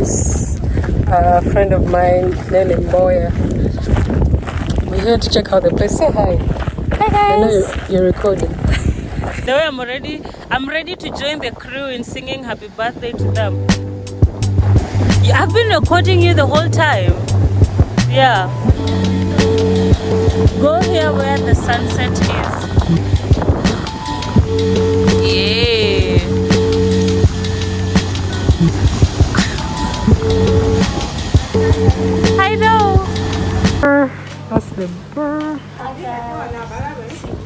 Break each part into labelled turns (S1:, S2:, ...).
S1: this friend of mine, Nelly Mboya. We're here to check out the place. Say hi.
S2: Hi guys.
S1: I know you're recording.
S2: The way I'm ready to join the crew in singing happy birthday to them. Yeah, I've been recording you the whole time. Yeah. Go here where the sunset is. Yeah. I know.
S1: That's the bird.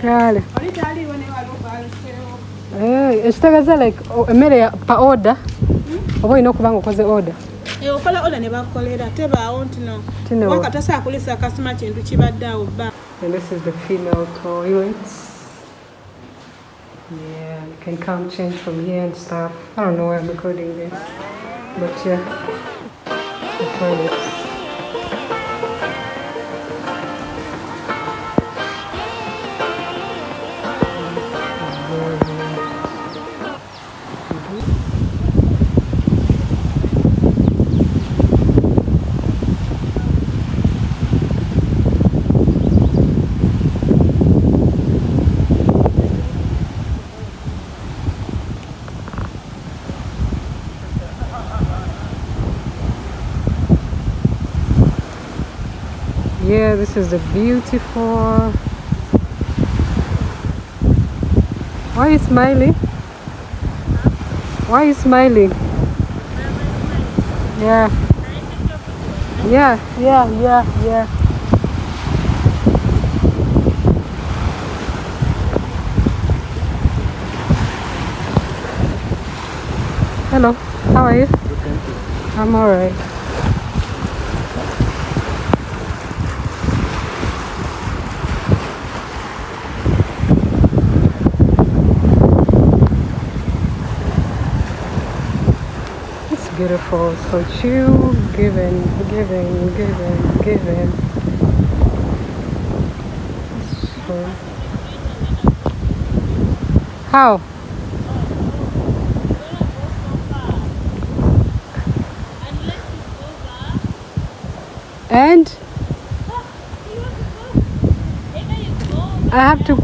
S1: Kale. Ekitegeeza like emmere pa order. Oba olina okuba nga okoze order.
S3: Okola order ne bakolera tebaawo ntino. Wakatasa akulisa customer kintu kibadde awo bba.
S1: And this is the female toilets. Yeah, you can come change from here and stuff. I don't know why I'm recording this. But yeah, the toilets. Yeah, this is the beautiful. Why are you smiling? Why are you smiling? Yeah. Yeah. Hello, how are you? I'm alright. Beautiful, so chill, giving. So, how? And I have to.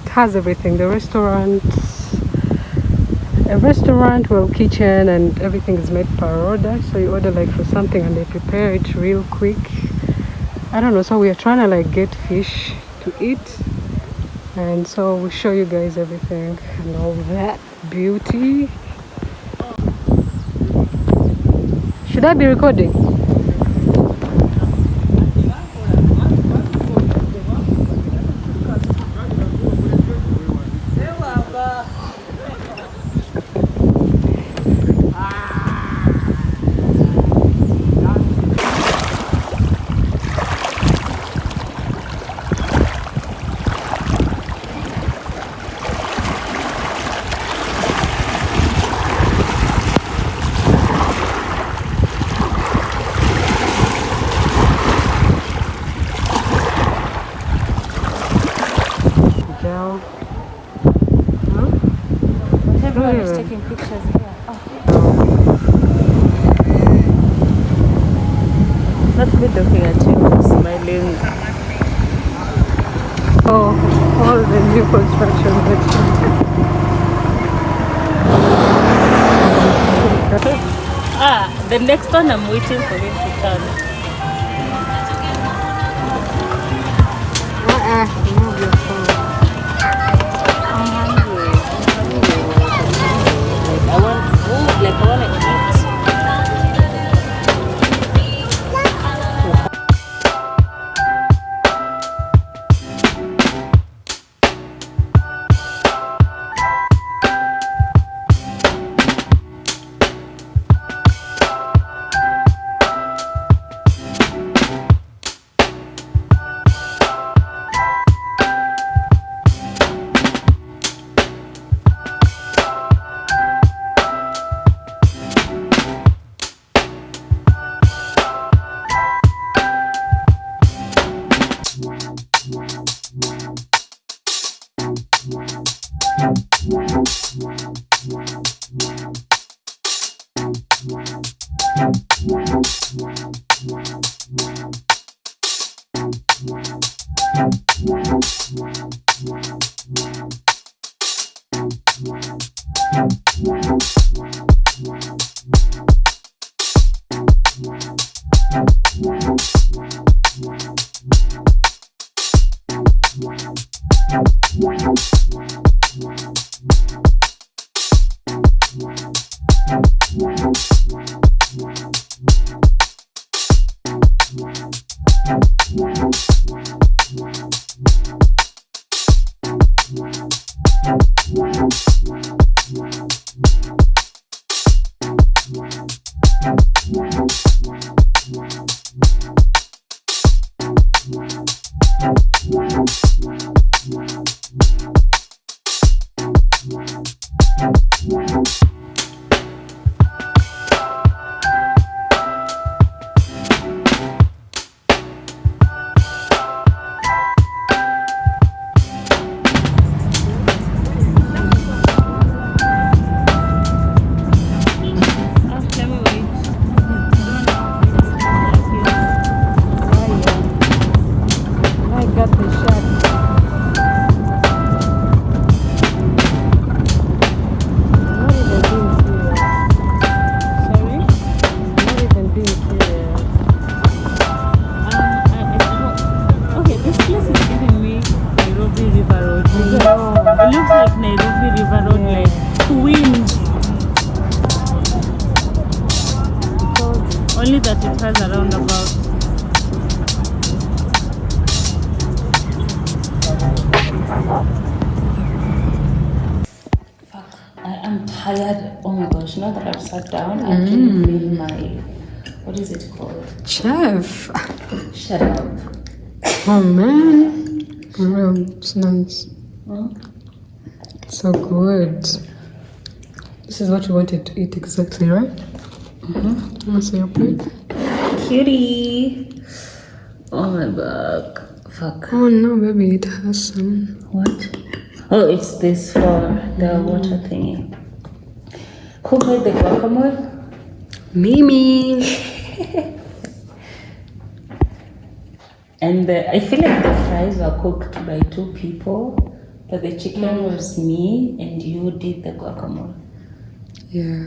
S1: Has everything, the restaurant, a restaurant, well, kitchen, and everything is made per order. So you order like for something and they prepare it real quick. I don't know, so we are trying to like get fish to eat, and so we'll show you guys everything and all that beauty. Should I be recording?
S2: Everyone is taking pictures here. Not me looking at you, smiling.
S1: Oh, all the new construction.
S2: The next one I'm waiting for him to come.
S1: Move your phone.
S2: I'm hungry. I want food, I want to eat. Only that it has a roundabout. Fuck, I am tired. Oh my gosh, now that I've sat down, I can feel my, what is it called?
S1: Chef.
S2: Shut up.
S1: Oh man. Real, it's nice. So good. This is what you wanted to eat exactly, right? Mm-hmm. Want to see your plate?
S2: Cutie. Oh my back. Fuck.
S1: Oh no, baby, it has some.
S2: What? Oh, it's this for the water thingy. Who made the guacamole?
S1: Mimi.
S2: And I feel like the fries were cooked by 2 people, but the chicken was me and you did the guacamole.
S1: Yeah.